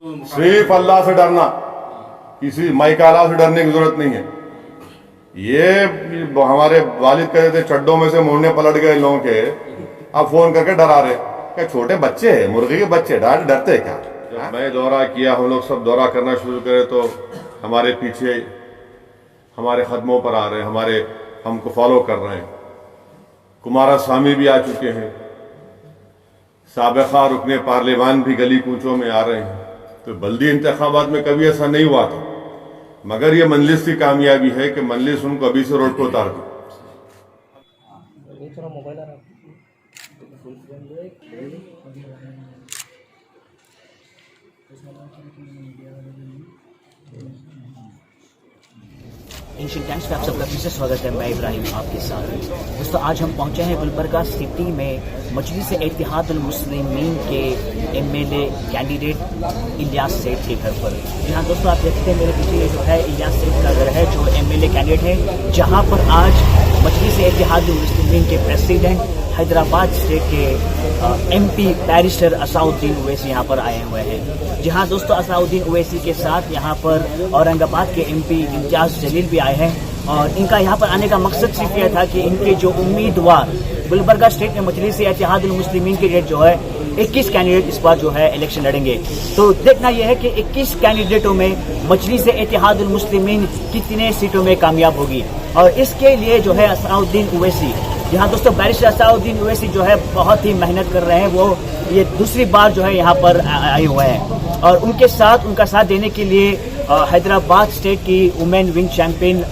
सिर्फ अल्लाह से डरना, किसी माइकाला से डरने की जरूरत नहीं है। ये हमारे वालिद कहते थे चड्डों में से मुड़ने पलट गए लोगों के, अब फोन करके डरा रहे, क्या छोटे बच्चे हैं, मुर्गी के बच्चे डरते क्या। जब मैं दौरा किया, हम लोग सब दौरा करना शुरू करे तो हमारे पीछे हमारे कदमों पर आ रहे हैं, हमको फॉलो कर रहे हैं। कुमारा स्वामी भी आ चुके हैं, साबिक़ा रुकने पार्लियामान भी गली कूचों में आ रहे हैं। तो बल्दी इंतखाबात में कभी ऐसा नहीं हुआ था, मगर ये मजलिस की कामयाबी है कि मजलिस उनको अभी से रोड पर उतार दी। एशियन टाइम्स पे आप सबका फिर से स्वागत है। मैं इब्राहिम आपके साथ। दोस्तों आज हम पहुंचे हैं गुलबर्गा सिटी में मजलिस इत्तेहादुल मुस्लिमीन के एमएलए कैंडिडेट इलियास सेठ के घर पर। यहाँ दोस्तों आप देखते हैं मेरे पीछे ये जो है इलियास सेठ का घर है जो एमएलए कैंडिडेट है, जहाँ पर आज मजलिस इत्तेहादुल मुस्लिमीन के प्रेसिडेंट हैदराबाद स्टेट के एमपी बैरिस्टर असाउद्दीन ओवैसी यहाँ पर आए हुए हैं। जी हाँ दोस्तों, असाउद्दीन ओवैसी के साथ यहाँ पर औरंगाबाद के एमपी इम्तियाज जलील भी आए हैं और इनका यहाँ पर आने का मकसद सिर्फ यह था कि इनके जो उम्मीदवार गुलबर्गा स्टेट में मजलिस इत्तेहादुल मुस्लिमीन के डेट जो है 21 कैंडिडेट इस बार जो है इलेक्शन लड़ेंगे। तो देखना यह है कि 21 कैंडिडेटों में मजलिस इत्तेहादुल मुस्लिमीन कितने सीटों में कामयाब होगी। और इसके लिए जो है असाउद्दीन ओवैसी, यहाँ दोस्तों बैरिस्टर असाउद्दीन ओवैसी जो है बहुत ही मेहनत कर रहे हैं। वो ये दूसरी बार जो है यहाँ पर आए हुए हैं और उनका साथ देने के लिए हैदराबाद स्टेट की वुमेन विंग चैंपियन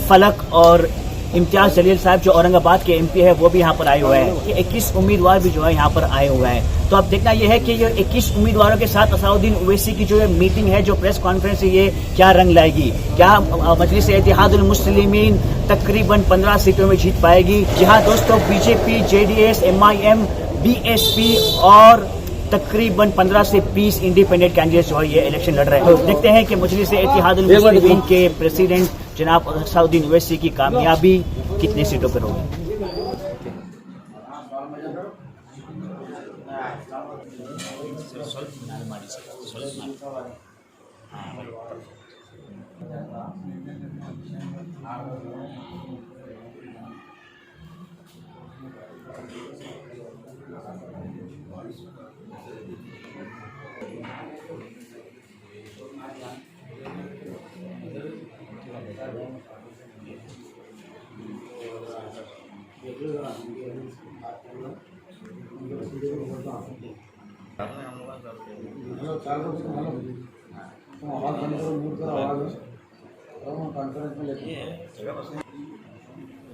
फलक और इम्तियाज जलील साहब जो औरंगाबाद के एमपी है वो भी यहाँ पर आए हुए हैं। ये 21 उम्मीदवार भी जो है यहाँ पर आए हुए हैं। तो अब देखना यह है कि ये 21 उम्मीदवारों के साथ असाउद्दीन ओवैसी की जो मीटिंग है, जो प्रेस कॉन्फ्रेंस है, ये क्या रंग लाएगी। क्या मजलिस इत्तेहादुल मुस्लिमीन तकरीबन 15 सीटों में जीत पाएगी। जहाँ दोस्तों बीजेपी, जेडीएस, MIM, BSP और तकरीबन 15 से 20 इंडिपेंडेंट कैंडिडेट जो है ये इलेक्शन लड़ रहे हैं। तो देखते हैं कि मजलिस इत्तेहादुल मुस्लिमीन के प्रेसिडेंट जनाब असाउद्दीन ओवैसी की कामयाबी कितने सीटों पर होगी।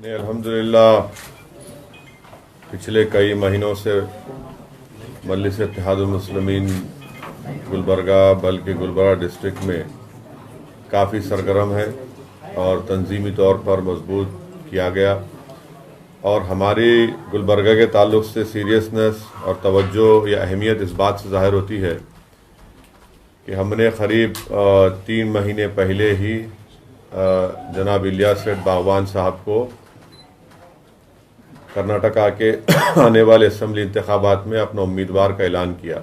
अल्हम्दुलिल्लाह पिछले कई महीनों से मजलिस इत्तेहादुल मुस्लिमीन गुलबर्गा बल्कि गुलबर्गा डिस्ट्रिक्ट में काफ़ी सरगर्म है और तंजीमी तौर पर मजबूत किया गया। और हमारी गुलबर्गा के ताल्लुक़ से सीरियसनेस और तवज्जो या अहमियत इस बात से ज़ाहिर होती है कि हमने क़रीब 3 महीने पहले ही जनाब इलियास सेठ बागवान साहब को कर्नाटका के आने वाले असम्बली इंतखाबात में अपना उम्मीदवार का ऐलान किया।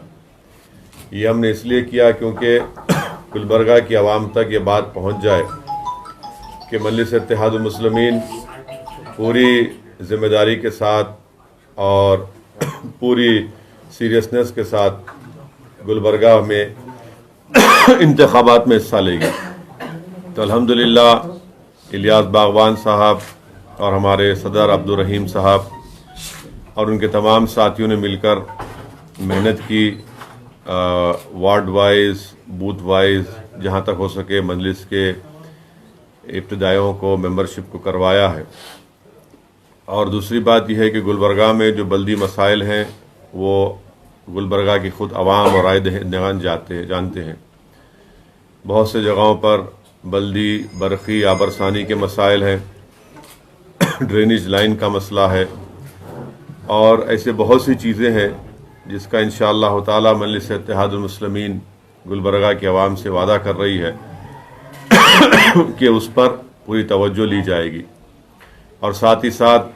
ये हमने इसलिए किया क्योंकि गुलबर्गा की आवाम तक ये बात पहुंच जाए कि मजलिस इत्तेहादुल मुस्लिमीन पूरी जिम्मेदारी के साथ और पूरी सीरियसनेस के साथ गुलबर्गा में इंतखाबात में हिस्सा लेगी। तो अल्हम्दुलिल्लाह इलियास बागवान साहब और हमारे सदर अब्दुल रहीम साहब और उनके तमाम साथियों ने मिलकर मेहनत की, वार्ड वाइज, बूथ वाइज जहाँ तक हो सके मजलिस के इब्तिदाइयों को मेंबरशिप को करवाया है। और दूसरी बात यह है कि गुलबर्गा में जो बल्दी मसाइल हैं वो गुलबर्गा की खुद आवाम और राय दहिंदगान जानते हैं। बहुत से जगहों पर बल्दी बरखी आबरसानी के मसाइल हैं, ड्रेनेज लाइन का मसला है और ऐसे बहुत सी चीज़ें हैं जिसका इंशाअल्लाह ताला मजलिस इत्तेहादुल मुस्लिमीन गुलबर्गा की आवाम से वादा कर रही है कि उस पर पूरी तवज्जो ली जाएगी। और साथ ही साथ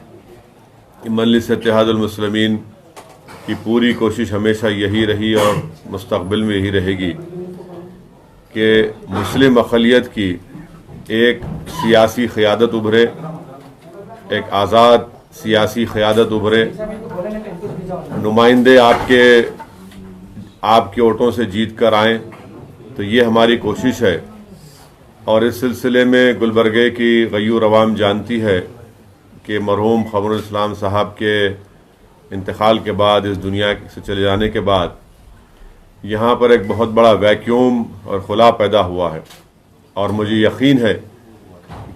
मजलिस इत्तेहादुल मुस्लिमीन की पूरी कोशिश हमेशा यही रही और मुस्तक़बिल में यही रहेगी कि मुस्लिम अक़लियत की एक सियासी क़यादत उभरे, एक आज़ाद सियासी क़यादत उभरे, नुमाइंदे आपके वोटों से जीत कर आएँ। तो ये हमारी कोशिश है। और इस सिलसिले में गुलबर्गे की गयूर अवाम जानती है कि मरहूम क़मरुल इस्लाम साहब के इंतकाल के बाद, इस दुनिया से चले जाने के बाद, यहाँ पर एक बहुत बड़ा वैक्यूम और खुला पैदा हुआ है। और मुझे यकीन है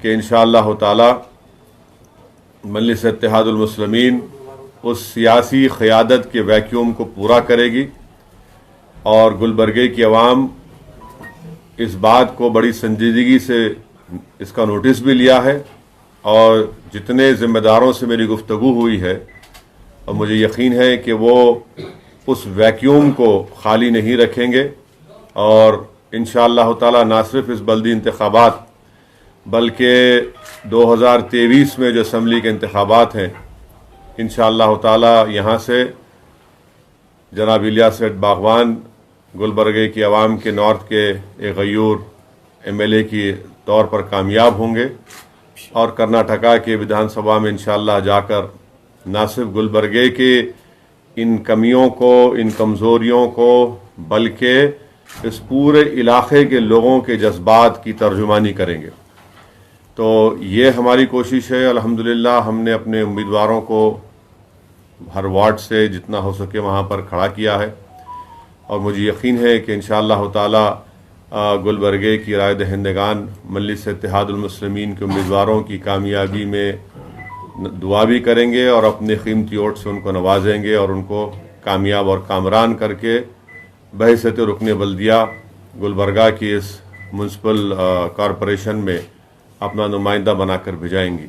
कि इंशाअल्लाह ताला मजलिस इत्तेहादुल मुस्लिमीन उस सियासी क़यादत के वैक्यूम को पूरा करेगी। और गुलबर्गे की आवाम इस बात को बड़ी संजीदगी से इसका नोटिस भी लिया है। और जितने ज़िम्मेदारों से मेरी गुफ्तगू हुई है, और मुझे यकीन है कि वो उस वैक्यूम को खाली नहीं रखेंगे। और इंशाअल्लाह ताला ना सिर्फ इस बल्दी इंतखाबात बल्कि 2023 में जो असम्बली के इंतखाबात हैं, इंशाअल्लाह ताला यहाँ से जनाब इलियास सेठ बागवान गुलबर्गे की आवाम के नॉर्थ के एक गयूर MLA की तौर पर कामयाब होंगे और कर्नाटका के विधानसभा में इंशाअल्लाह जाकर न सिर्फ गुलबर्गे के इन कमियों को, इन कमज़ोरियों को, बल्कि इस पूरे इलाके के लोगों के जज्बात की तर्जुमानी करेंगे। तो ये हमारी कोशिश है। अल्हम्दुलिल्लाह हमने अपने उम्मीदवारों को हर वार्ड से जितना हो सके वहाँ पर खड़ा किया है। और मुझे यकीन है कि इंशाअल्लाह ताला गुलबर्गे की राय दहिंदगान मजलिस इत्तेहादुल मुस्लिमीन के उम्मीदवारों की कामयाबी में दुआ भी करेंगे और अपने कीमती वोट से उनको नवाजेंगे और उनको कामयाब और कामरान करके बहैसियत रुकने बल्दिया गुलबर्गा की इस म्यूनसिपल कॉरपोरेशन में अपना नुमाइंदा बनाकर भेजाएंगी।